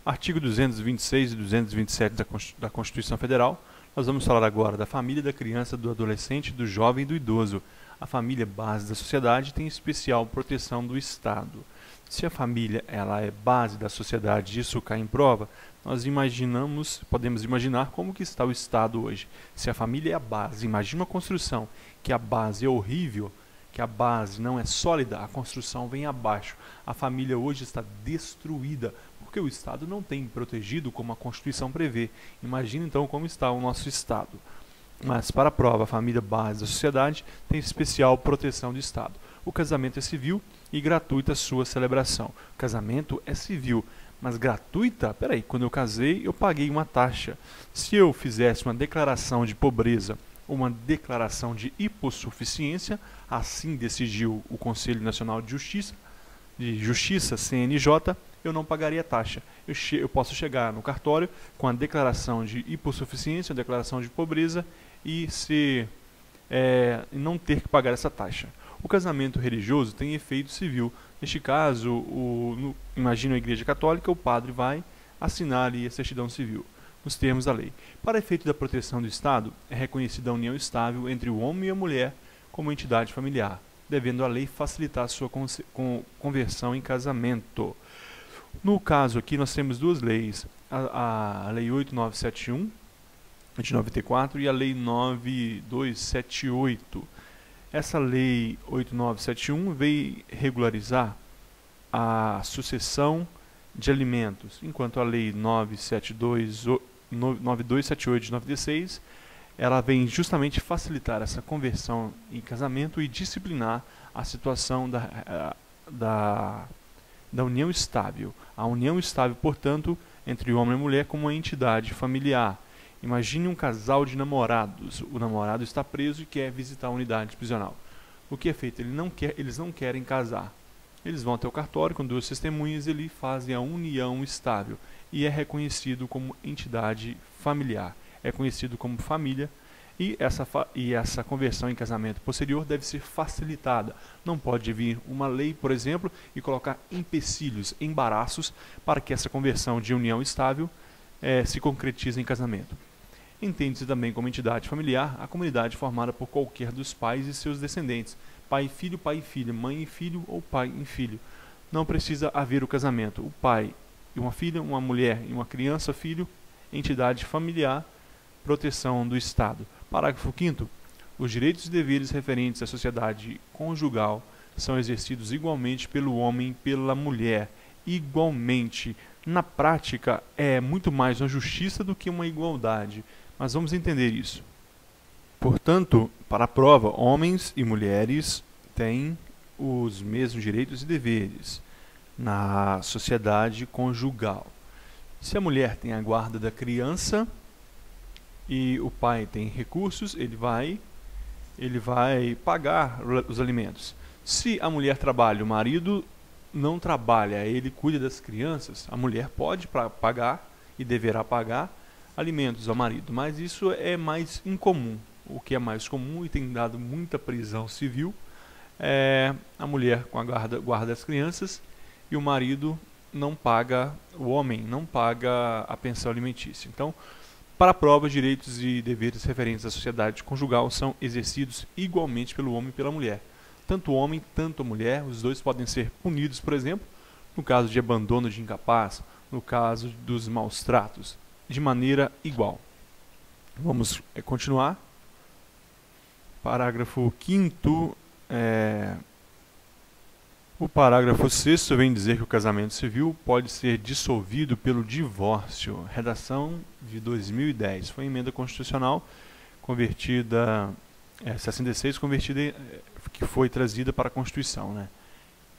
Artigo 226 e 227 da Constituição Federal. Nós vamos falar agora da família, da criança, do adolescente, do jovem e do idoso. A família, base da sociedade, tem especial proteção do Estado. Se a família ela é base da sociedade e isso cai em prova, nós podemos imaginar como que está o Estado hoje. Se a família é a base, imagine uma construção que a base é horrível, que a base não é sólida, a construção vem abaixo. A família hoje está destruída, porque o Estado não tem protegido como a Constituição prevê. Imagine então como está o nosso Estado. Mas, para a prova, a família base da sociedade tem especial proteção do Estado. O casamento é civil e gratuita a sua celebração. O casamento é civil, mas gratuita? Peraí, quando eu casei, eu paguei uma taxa. Se eu fizesse uma declaração de pobreza ou uma declaração de hipossuficiência, assim decidiu o Conselho Nacional de Justiça, CNJ, eu não pagaria taxa. Eu posso chegar no cartório com a declaração de hipossuficiência, a declaração de pobreza e não ter que pagar essa taxa. O casamento religioso tem efeito civil. Neste caso, imagina a Igreja Católica, o padre vai assinar ali a certidão civil, nos termos da lei. Para efeito da proteção do Estado, é reconhecida a união estável entre o homem e a mulher como entidade familiar, devendo a lei facilitar a sua conversão em casamento. No caso aqui, nós temos duas leis, a Lei 8971, de 94, e a Lei 9278. Essa Lei 8971 veio regularizar a sucessão de alimentos, enquanto a Lei 9278 de 96, ela vem justamente facilitar essa conversão em casamento e disciplinar a situação da união estável. A união estável, portanto, entre o homem e a mulher como uma entidade familiar. Imagine um casal de namorados. O namorado está preso e quer visitar a unidade prisional. O que é feito? Eles não querem casar. Eles vão até o cartório com duas testemunhas e ali fazem a união estável. E é reconhecido como entidade familiar. É conhecido como família. E essa conversão em casamento posterior deve ser facilitada. Não pode vir uma lei, por exemplo, e colocar empecilhos, embaraços, para que essa conversão de união estável se concretize em casamento. Entende-se também como entidade familiar a comunidade formada por qualquer dos pais e seus descendentes, pai e filho, mãe e filho ou pai e filho. Não precisa haver o casamento. O pai e uma filha, uma mulher e uma criança, filho, entidade familiar, proteção do Estado. Parágrafo 5º. Os direitos e deveres referentes à sociedade conjugal são exercidos igualmente pelo homem e pela mulher. Igualmente. Na prática, é muito mais uma justiça do que uma igualdade. Mas vamos entender isso. Portanto, para a prova, homens e mulheres têm os mesmos direitos e deveres na sociedade conjugal. Se a mulher tem a guarda da criança e o pai tem recursos, ele vai pagar os alimentos. Se a mulher trabalha, o marido não trabalha, ele cuida das crianças, a mulher pode pagar e deverá pagar alimentos ao marido, mas isso é mais incomum. O que é mais comum e tem dado muita prisão civil é a mulher com a guarda das crianças e o marido não paga, o homem não paga a pensão alimentícia. Então, para a prova, direitos e deveres referentes à sociedade conjugal são exercidos igualmente pelo homem e pela mulher. Tanto o homem, tanto a mulher, os dois podem ser punidos, por exemplo, no caso de abandono de incapaz, no caso dos maus tratos, de maneira igual. Vamos continuar. Parágrafo 5º. O parágrafo 6º vem dizer que o casamento civil pode ser dissolvido pelo divórcio. Redação de 2010. Foi emenda constitucional convertida, 66, que foi trazida para a Constituição, né?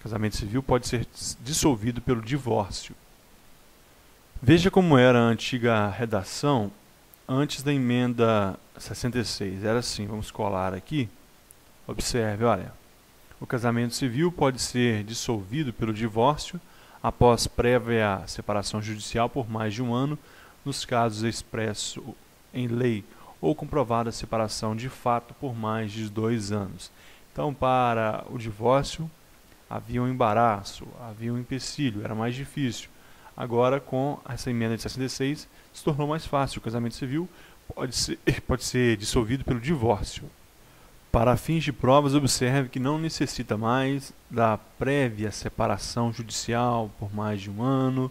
Casamento civil pode ser dissolvido pelo divórcio. Veja como era a antiga redação antes da emenda 66. Era assim, vamos colar aqui. Observe, olha. O casamento civil pode ser dissolvido pelo divórcio após prévia separação judicial por mais de um ano, nos casos expressos em lei, ou comprovada separação de fato por mais de 2 anos. Então, para o divórcio, havia um embaraço, havia um empecilho, era mais difícil. Agora, com essa emenda de 66, se tornou mais fácil. O casamento civil pode ser dissolvido pelo divórcio. Para fins de provas, observe que não necessita mais da prévia separação judicial por mais de 1 ano,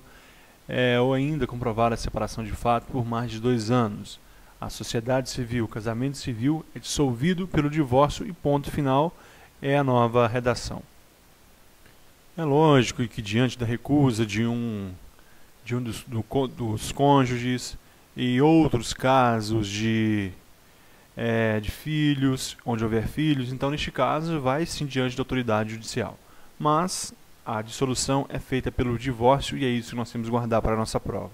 ou ainda comprovar a separação de fato por mais de 2 anos. A sociedade civil, o casamento civil é dissolvido pelo divórcio e ponto final é a nova redação. É lógico que diante da recusa de um dos cônjuges e outros casos de filhos, onde houver filhos, então neste caso vai sim diante da autoridade judicial. Mas a dissolução é feita pelo divórcio e é isso que nós temos que guardar para a nossa prova.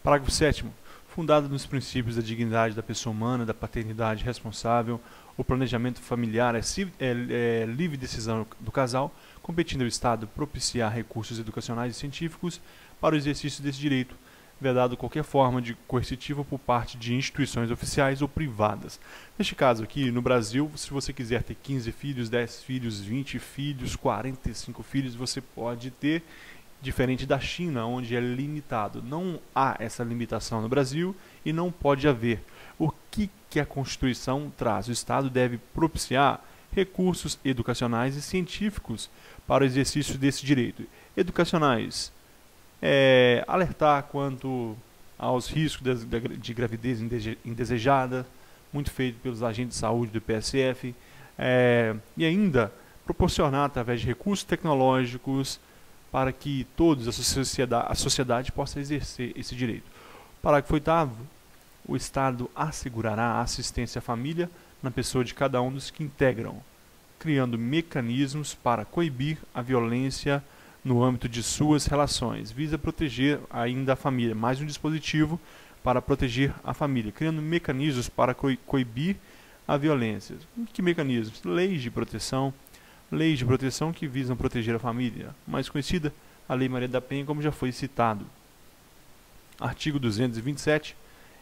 Parágrafo 7º. Fundado nos princípios da dignidade da pessoa humana, da paternidade responsável, o planejamento familiar é livre decisão do casal, competindo ao Estado propiciar recursos educacionais e científicos para o exercício desse direito, vedado qualquer forma de coercitiva por parte de instituições oficiais ou privadas. Neste caso aqui, no Brasil, se você quiser ter 15 filhos, 10 filhos, 20 filhos, 45 filhos, você pode ter, diferente da China, onde é limitado. Não há essa limitação no Brasil e não pode haver. O que a Constituição traz? O Estado deve propiciar recursos educacionais e científicos para o exercício desse direito. Educacionais, alertar quanto aos riscos de gravidez indesejada, muito feito pelos agentes de saúde do PSF, e ainda proporcionar, através de recursos tecnológicos, para que todos, a sociedade possa exercer esse direito. Parágrafo 8º. O Estado assegurará a assistência à família na pessoa de cada um dos que integram, criando mecanismos para coibir a violência no âmbito de suas relações. Visa proteger ainda a família, mais um dispositivo para proteger a família, criando mecanismos para coibir a violência. Que mecanismos? Leis de proteção que visam proteger a família, mais conhecida, a Lei Maria da Penha, como já foi citado. Artigo 227.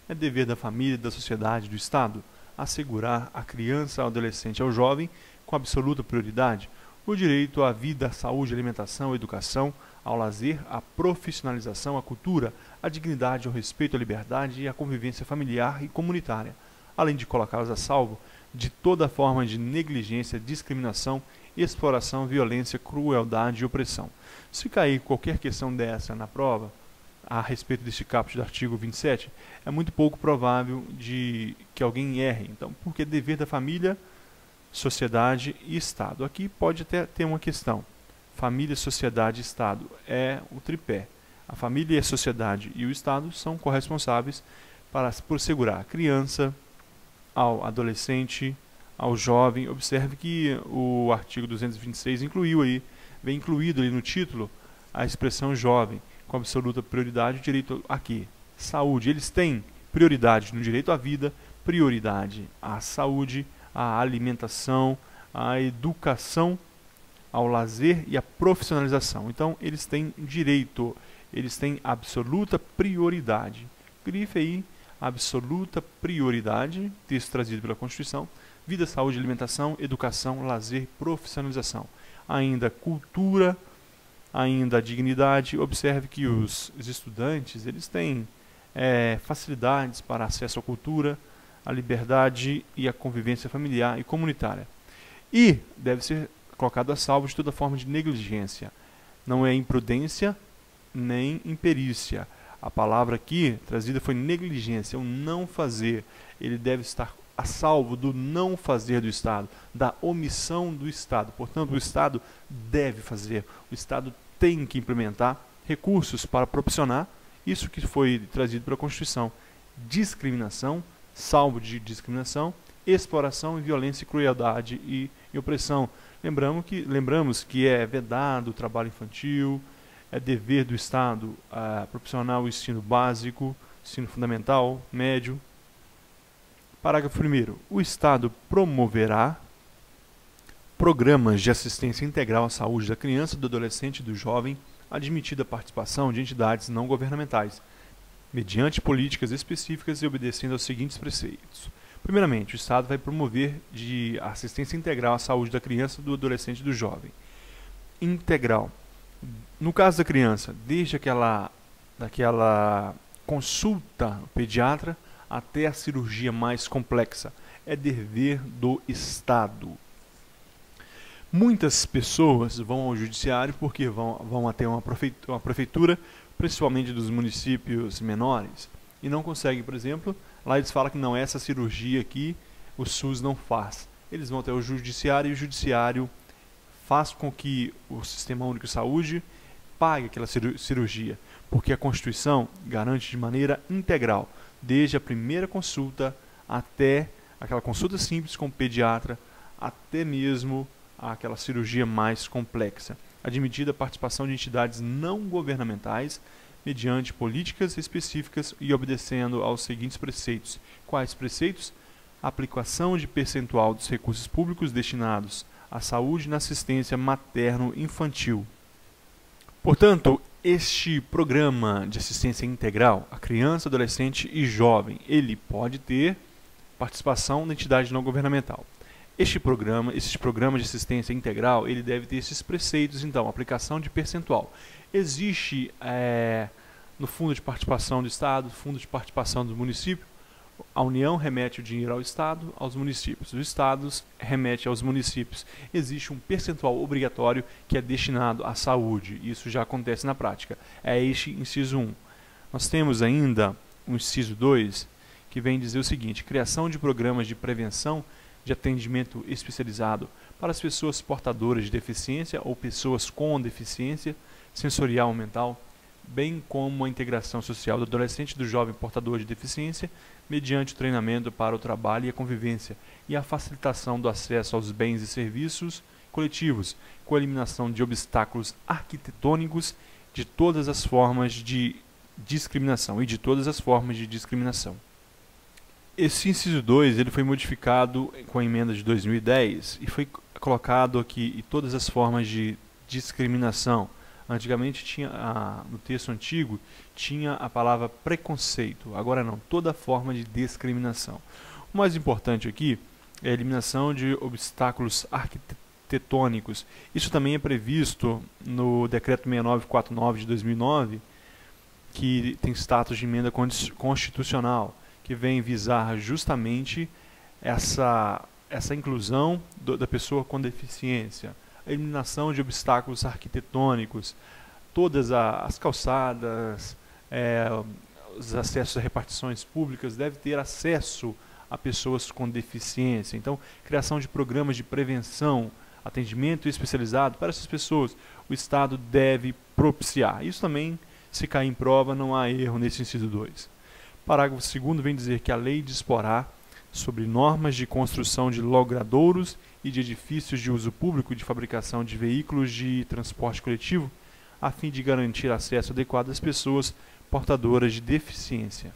É dever da família, da sociedade, do Estado, assegurar à criança, ao adolescente e ao jovem, com absoluta prioridade, o direito à vida, à saúde, à alimentação, à educação, ao lazer, à profissionalização, à cultura, à dignidade, ao respeito, à liberdade e à convivência familiar e comunitária, além de colocá-los a salvo de toda forma de negligência, discriminação, exploração, violência, crueldade e opressão. Se cair qualquer questão dessa na prova, a respeito deste caput do artigo 27, é muito pouco provável de que alguém erre. Então, porque é dever da família, sociedade e Estado. Aqui pode até ter uma questão. Família, sociedade e Estado é o tripé. A família, a sociedade e o Estado são corresponsáveis por segurar a criança, ao adolescente, ao jovem. Observe que o artigo 226 vem incluído ali no título a expressão jovem, com absoluta prioridade o direito aqui. Saúde, eles têm prioridade no direito à vida, prioridade à saúde, à alimentação, à educação, ao lazer e à profissionalização. Então, eles têm direito, eles têm absoluta prioridade. Grife aí, absoluta prioridade, texto trazido pela Constituição, vida, saúde, alimentação, educação, lazer, profissionalização. Ainda cultura, ainda a dignidade. Observe que os estudantes eles têm facilidades para acesso à cultura, à liberdade e à convivência familiar e comunitária. E deve ser colocado a salvo de toda forma de negligência. Não é imprudência nem imperícia. A palavra aqui trazida foi negligência, o não fazer. Ele deve estar a salvo do não fazer do Estado, da omissão do Estado. Portanto, o Estado deve fazer, o Estado tem que implementar recursos para proporcionar isso que foi trazido pela Constituição: discriminação, salvo de discriminação, exploração, violência, crueldade e opressão. Lembramos que é vedado o trabalho infantil, é dever do Estado proporcionar o ensino básico, ensino fundamental, médio. Parágrafo 1º. O Estado promoverá programas de assistência integral à saúde da criança, do adolescente e do jovem, admitida a participação de entidades não governamentais, mediante políticas específicas e obedecendo aos seguintes preceitos. Primeiramente, o Estado vai promover de assistência integral à saúde da criança, do adolescente e do jovem. Integral. No caso da criança, desde daquela consulta ao pediatra até a cirurgia mais complexa, é dever do Estado. Muitas pessoas vão ao judiciário porque vão até uma prefeitura, principalmente dos municípios menores, e não conseguem, por exemplo, lá eles falam que não, essa cirurgia aqui o SUS não faz. Eles vão até o judiciário e o judiciário faz com que o Sistema Único de Saúde pague aquela cirurgia, porque a Constituição garante de maneira integral, desde a primeira consulta até aquela consulta simples com o pediatra, até mesmo aquela cirurgia mais complexa, admitida a participação de entidades não governamentais mediante políticas específicas e obedecendo aos seguintes preceitos. Quais preceitos? A aplicação de percentual dos recursos públicos destinados à saúde e na assistência materno-infantil. Portanto, este programa de assistência integral à criança, adolescente e jovem, ele pode ter participação da entidade não governamental. Este programa de assistência integral, ele deve ter esses preceitos, então, aplicação de percentual. Existe no fundo de participação do Estado, fundo de participação do município, a União remete o dinheiro ao Estado, aos municípios. Os Estados remete aos municípios. Existe um percentual obrigatório que é destinado à saúde. Isso já acontece na prática. É este inciso 1. Nós temos ainda o inciso 2, que vem dizer o seguinte: criação de programas de prevenção de atendimento especializado para as pessoas portadoras de deficiência ou pessoas com deficiência sensorial ou mental, bem como a integração social do adolescente e do jovem portador de deficiência, mediante o treinamento para o trabalho e a convivência, e a facilitação do acesso aos bens e serviços coletivos, com a eliminação de obstáculos arquitetônicos de todas as formas de discriminação Esse inciso 2 ele foi modificado com a emenda de 2010 e foi colocado aqui em todas as formas de discriminação. Antigamente tinha, no texto antigo, tinha a palavra preconceito, agora não, toda forma de discriminação. O mais importante aqui é a eliminação de obstáculos arquitetônicos. Isso também é previsto no Decreto 6949 de 2009, que tem status de emenda constitucional, que vem visar justamente essa inclusão da pessoa com deficiência, a eliminação de obstáculos arquitetônicos, todas as calçadas, os acessos a repartições públicas devem ter acesso a pessoas com deficiência. Então, criação de programas de prevenção, atendimento especializado para essas pessoas, o Estado deve propiciar. Isso também, se cair em prova, não há erro nesse inciso 2. Parágrafo 2º vem dizer que a lei disporá sobre normas de construção de logradouros e de edifícios de uso público e de fabricação de veículos de transporte coletivo, a fim de garantir acesso adequado às pessoas portadoras de deficiência.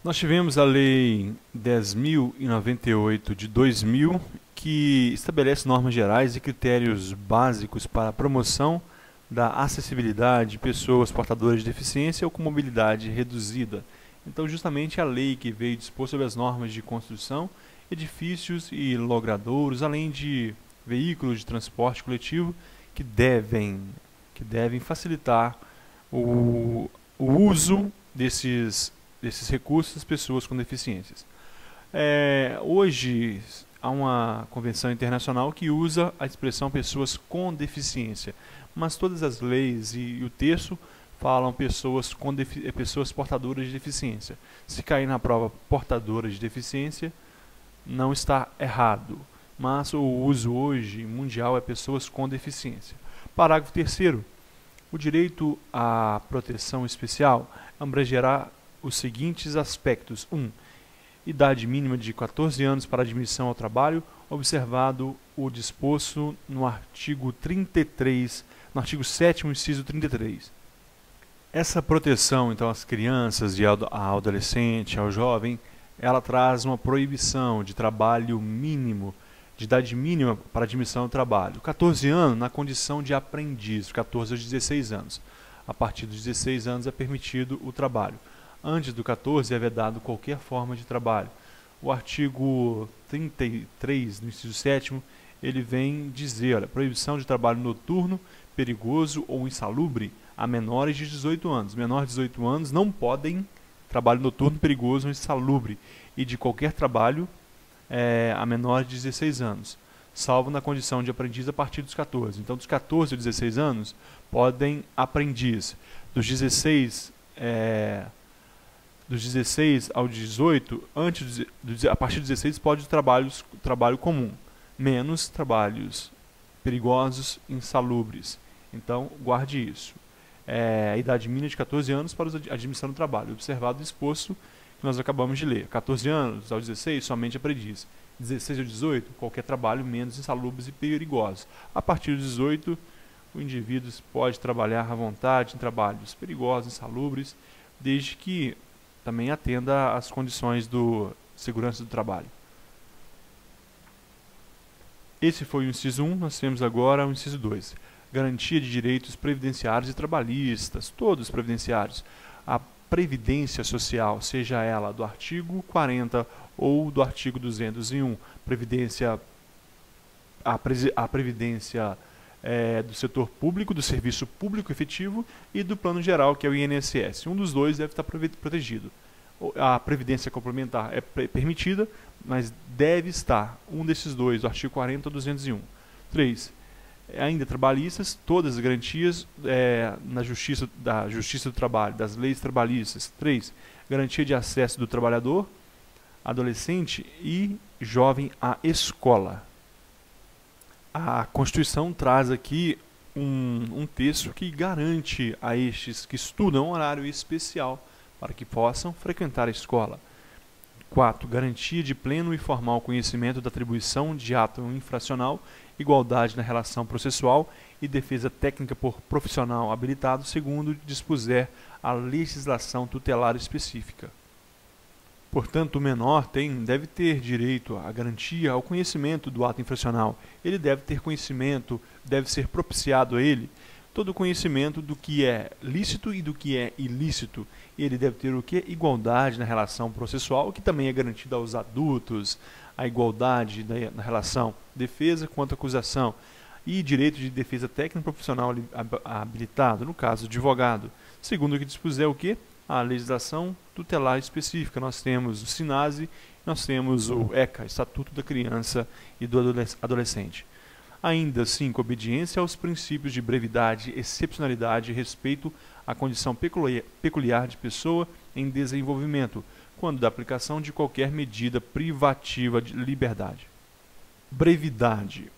Nós tivemos a Lei 10.098 de 2000, que estabelece normas gerais e critérios básicos para a promoção da acessibilidade de pessoas portadoras de deficiência ou com mobilidade reduzida. Então, justamente a lei que veio dispor sobre as normas de construção, edifícios e logradouros, além de veículos de transporte coletivo que devem facilitar o uso desses recursos às pessoas com deficiências. Hoje há uma convenção internacional que usa a expressão pessoas com deficiência, mas todas as leis e o texto falam pessoas portadoras de deficiência. Se cair na prova portadora de deficiência, não está errado, mas o uso hoje mundial é pessoas com deficiência. Parágrafo 3º. O direito à proteção especial abrangerá os seguintes aspectos. 1. Idade mínima de 14 anos para admissão ao trabalho, observado o disposto no artigo 33, no artigo 7º, inciso 33. Essa proteção, então, às crianças, ao adolescente, ao jovem, ela traz uma proibição de trabalho mínimo, de idade mínima para admissão ao trabalho. 14 anos na condição de aprendiz, 14 aos 16 anos. A partir dos 16 anos é permitido o trabalho. Antes do 14 é vedado qualquer forma de trabalho. O artigo 33, no inciso 7º, ele vem dizer, olha, proibição de trabalho noturno, perigoso ou insalubre a menores de 18 anos. Menores de 18 anos não podem trabalho noturno, perigoso ou insalubre, e de qualquer trabalho a menores de 16 anos, salvo na condição de aprendiz a partir dos 14. Então, dos 14 a 16 anos, podem aprendiz. Dos 16 ao 18, a partir de 16 pode trabalho comum, menos trabalhos perigosos, insalubres. Então, guarde isso. A idade mínima de 14 anos para a admissão do trabalho, observado o exposto que nós acabamos de ler. 14 anos ao 16, somente aprendiz. 16 ao 18, qualquer trabalho menos insalubres e perigosos. A partir dos 18, o indivíduo pode trabalhar à vontade em trabalhos perigosos, insalubres, desde que também atenda às condições de segurança do trabalho. Esse foi o inciso 1, nós temos agora o inciso 2. Garantia de direitos previdenciários e trabalhistas, todos previdenciários. A previdência social, seja ela do artigo 40 ou do artigo 201, a previdência do setor público, do serviço público efetivo e do plano geral, que é o INSS. Um dos dois deve estar protegido. A previdência complementar é permitida, mas deve estar um desses dois, do artigo 40 ou 201. 3. Ainda trabalhistas, todas as garantias da Justiça do Trabalho, das leis trabalhistas. 3. Garantia de acesso do trabalhador, adolescente e jovem à escola. A Constituição traz aqui um texto que garante a estes que estudam um horário especial para que possam frequentar a escola. 4. Garantia de pleno e formal conhecimento da atribuição de ato infracional, igualdade na relação processual e defesa técnica por profissional habilitado, segundo dispuser a legislação tutelar específica. Portanto, o menor deve ter direito à garantia ao conhecimento do ato infracional. Ele deve ter conhecimento, deve ser propiciado a ele todo o conhecimento do que é lícito e do que é ilícito. Ele deve ter o que? Igualdade na relação processual, que também é garantida aos adultos, a igualdade na relação defesa contra acusação, e direito de defesa técnica profissional habilitado, no caso, advogado. Segundo o que dispuser o que? A legislação tutelar específica. Nós temos o SINASE, nós temos o ECA, Estatuto da Criança e do Adolescente. Ainda assim, com obediência aos princípios de brevidade, excepcionalidade e respeito à condição peculiar de pessoa em desenvolvimento, quando da aplicação de qualquer medida privativa de liberdade. Brevidade.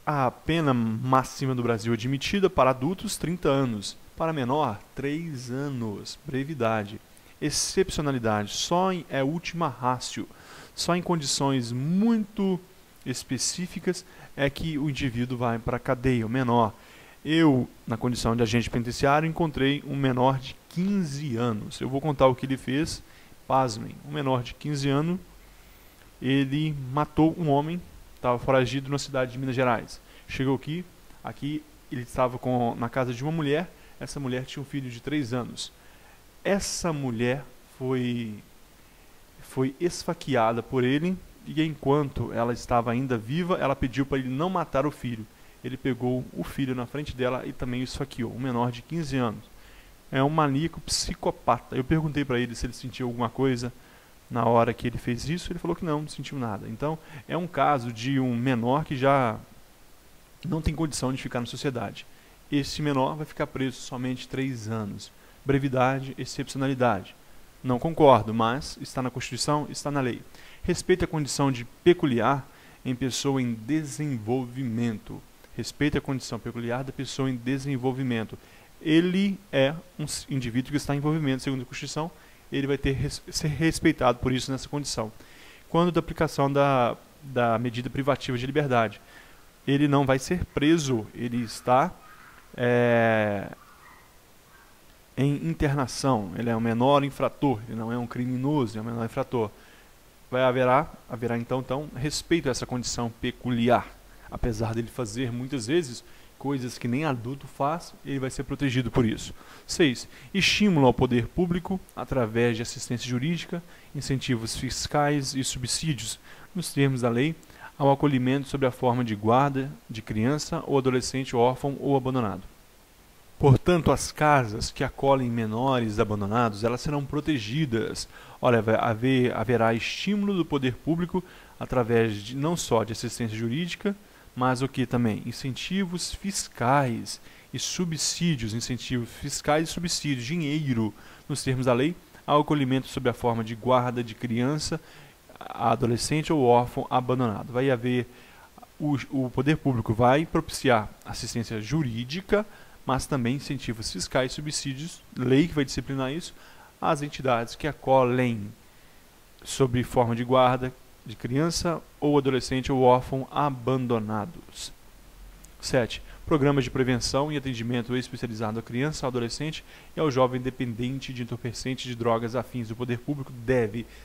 A pena máxima do Brasil admitida para adultos, 30 anos. Para menor, 3 anos. Brevidade. Excepcionalidade. Só é última ratio. Só em condições muito específicas é que o indivíduo vai para a cadeia, o menor. Eu, na condição de agente penitenciário, encontrei um menor de 15 anos. Eu vou contar o que ele fez. Pasmem, um menor de 15 anos, ele matou um homem, estava foragido na cidade de Minas Gerais. Chegou aqui ele estava na casa de uma mulher, essa mulher tinha um filho de 3 anos. Essa mulher foi esfaqueada por ele, e enquanto ela estava ainda viva, ela pediu para ele não matar o filho. Ele pegou o filho na frente dela e também o esfaqueou, um menor de 15 anos. É um maníaco psicopata. Eu perguntei para ele se ele sentiu alguma coisa na hora que ele fez isso. Ele falou que não sentiu nada. Então, é um caso de um menor que já não tem condição de ficar na sociedade. Esse menor vai ficar preso somente 3 anos. Brevidade, excepcionalidade. Não concordo, mas está na Constituição, está na lei. Respeita a condição de peculiar em pessoa em desenvolvimento. Respeita a condição peculiar da pessoa em desenvolvimento. Ele é um indivíduo que está em envolvimento, segundo a Constituição, ele vai ser respeitado por isso nessa condição. Quando da aplicação da medida privativa de liberdade, ele não vai ser preso, ele está em internação, ele é um menor infrator, ele não é um criminoso, é um menor infrator. Haverá então respeito a essa condição peculiar, apesar dele fazer muitas vezes coisas que nem adulto faz, ele vai ser protegido por isso. 6. Estímulo ao poder público através de assistência jurídica, incentivos fiscais e subsídios. Nos termos da lei, ao acolhimento sob a forma de guarda de criança ou adolescente órfão ou abandonado. Portanto, as casas que acolhem menores abandonados, elas serão protegidas. Olha, haverá estímulo do poder público através de, não só de assistência jurídica, mas o que também? Incentivos fiscais e subsídios, incentivos fiscais e subsídios, dinheiro, nos termos da lei, ao acolhimento sob a forma de guarda de criança, adolescente ou órfão abandonado. Vai haver, o poder público vai propiciar assistência jurídica, mas também incentivos fiscais e subsídios, lei que vai disciplinar isso, às entidades que acolhem sob forma de guarda de criança ou adolescente ou órfão abandonados. 7. Programas de prevenção e atendimento especializado à criança, ao adolescente e ao jovem dependente de entorpecentes de drogas afins. O poder público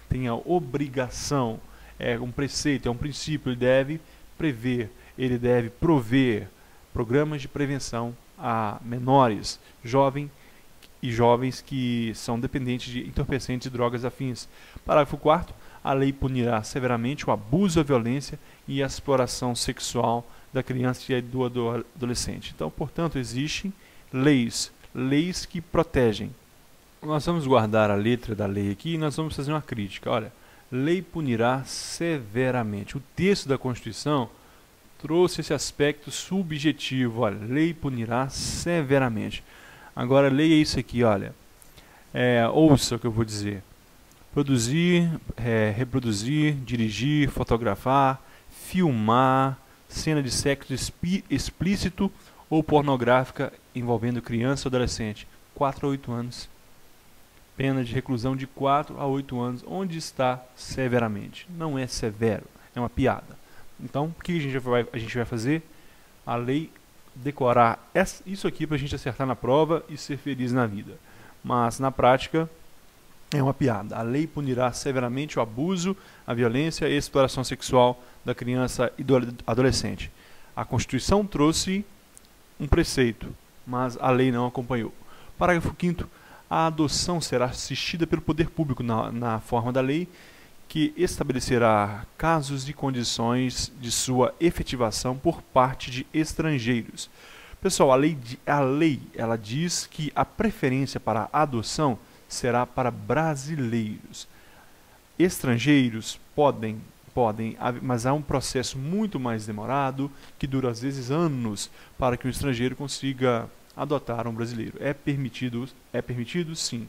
tem a obrigação, é um preceito, é um princípio, ele deve prever, ele deve prover programas de prevenção a menores, jovens que são dependentes de entorpecentes e drogas afins. Parágrafo 4º. A lei punirá severamente o abuso, a violência e a exploração sexual da criança e do adolescente. Então, portanto, existem leis que protegem. Nós vamos guardar a letra da lei aqui e nós vamos fazer uma crítica. Olha, lei punirá severamente. O texto da Constituição trouxe esse aspecto subjetivo. Olha, lei punirá severamente. Agora, leia isso aqui, olha. Ouça o que eu vou dizer. Produzir, reproduzir, dirigir, fotografar, filmar, cena de sexo explícito ou pornográfica envolvendo criança ou adolescente. 4 a 8 anos. Pena de reclusão de 4 a 8 anos. Onde está severamente? Não é severo, é uma piada. Então, o que a gente vai fazer? A lei decorar isso aqui para a gente acertar na prova e ser feliz na vida. Mas, na prática, é uma piada. A lei punirá severamente o abuso, a violência e a exploração sexual da criança e do adolescente. A Constituição trouxe um preceito, mas a lei não acompanhou. Parágrafo 5º. A adoção será assistida pelo poder público na forma da lei, que estabelecerá casos e condições de sua efetivação por parte de estrangeiros. Pessoal, a lei ela diz que a preferência para a adoção será para brasileiros. Estrangeiros podem, mas há um processo muito mais demorado, que dura às vezes anos, para que o estrangeiro consiga adotar um brasileiro. É permitido? Sim.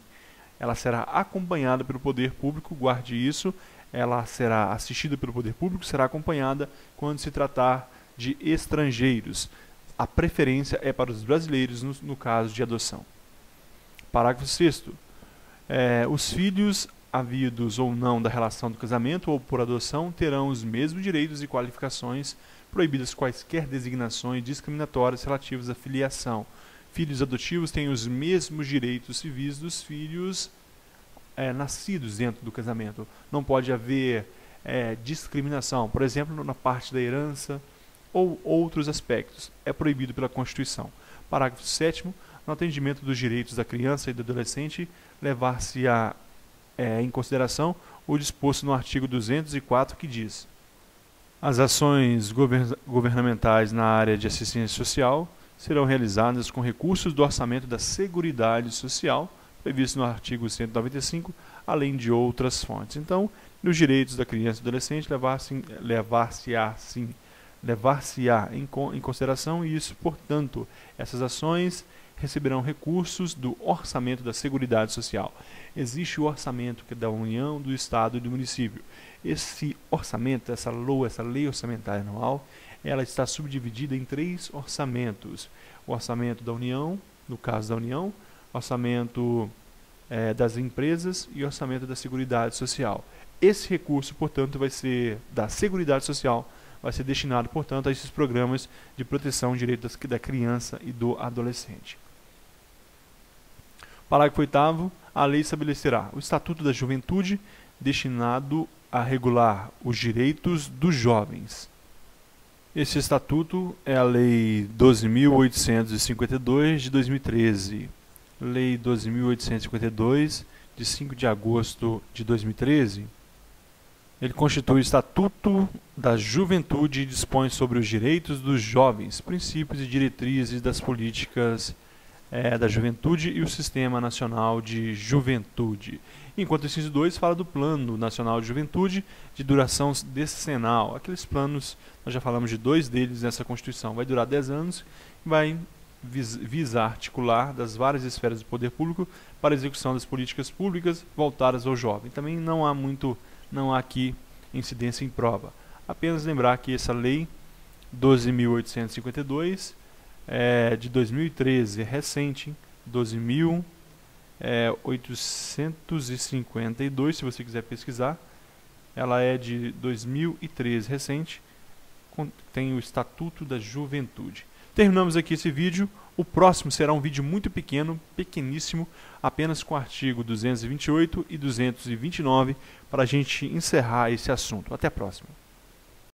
Ela será acompanhada pelo poder público, guarde isso, ela será assistida pelo poder público, será acompanhada quando se tratar de estrangeiros. A preferência é para os brasileiros no caso de adoção. Parágrafo 6º. Os filhos, havidos ou não da relação do casamento ou por adoção, terão os mesmos direitos e qualificações, proibidas quaisquer designações discriminatórias relativas à filiação. Filhos adotivos têm os mesmos direitos civis dos filhos nascidos dentro do casamento. Não pode haver discriminação, por exemplo, na parte da herança ou outros aspectos. É proibido pela Constituição. Parágrafo 7º. No atendimento dos direitos da criança e do adolescente, levar-se-á em consideração o disposto no artigo 204, que diz: as ações governamentais na área de assistência social serão realizadas com recursos do orçamento da Seguridade Social, previsto no artigo 195, além de outras fontes. Então, nos direitos da criança e do adolescente, levar-se-á em consideração isso, portanto, essas ações receberão recursos do orçamento da Seguridade Social. Existe o orçamento que é da União, do Estado e do município. Esse orçamento, essa lei orçamentária anual, ela está subdividida em 3 orçamentos. O orçamento da União, no caso da União, orçamento das empresas e orçamento da Seguridade Social. Esse recurso, portanto, vai ser da Seguridade Social, vai ser destinado, portanto, a esses programas de proteção de direitos da criança e do adolescente. Parágrafo 8º. A lei estabelecerá o Estatuto da Juventude, destinado a regular os direitos dos jovens. Esse estatuto é a Lei 12.852 de 2013. Lei 12.852, de 5 de agosto de 2013. Ele constitui o Estatuto da Juventude e dispõe sobre os direitos dos jovens, princípios e diretrizes das políticas da juventude e o Sistema Nacional de Juventude. Enquanto o inciso 2 fala do Plano Nacional de Juventude de duração decenal. Aqueles planos, nós já falamos de 2 deles nessa Constituição. Vai durar 10 anos e vai visar articular das várias esferas do poder público para a execução das políticas públicas voltadas ao jovem. Também não há aqui incidência em prova. Apenas lembrar que essa lei 12.852 é de 2013, é recente, 12.852, se você quiser pesquisar. Ela é de 2013, recente, tem o Estatuto da Juventude. Terminamos aqui esse vídeo. O próximo será um vídeo muito pequeno, pequeníssimo, apenas com o artigo 228 e 229, para a gente encerrar esse assunto. Até a próxima.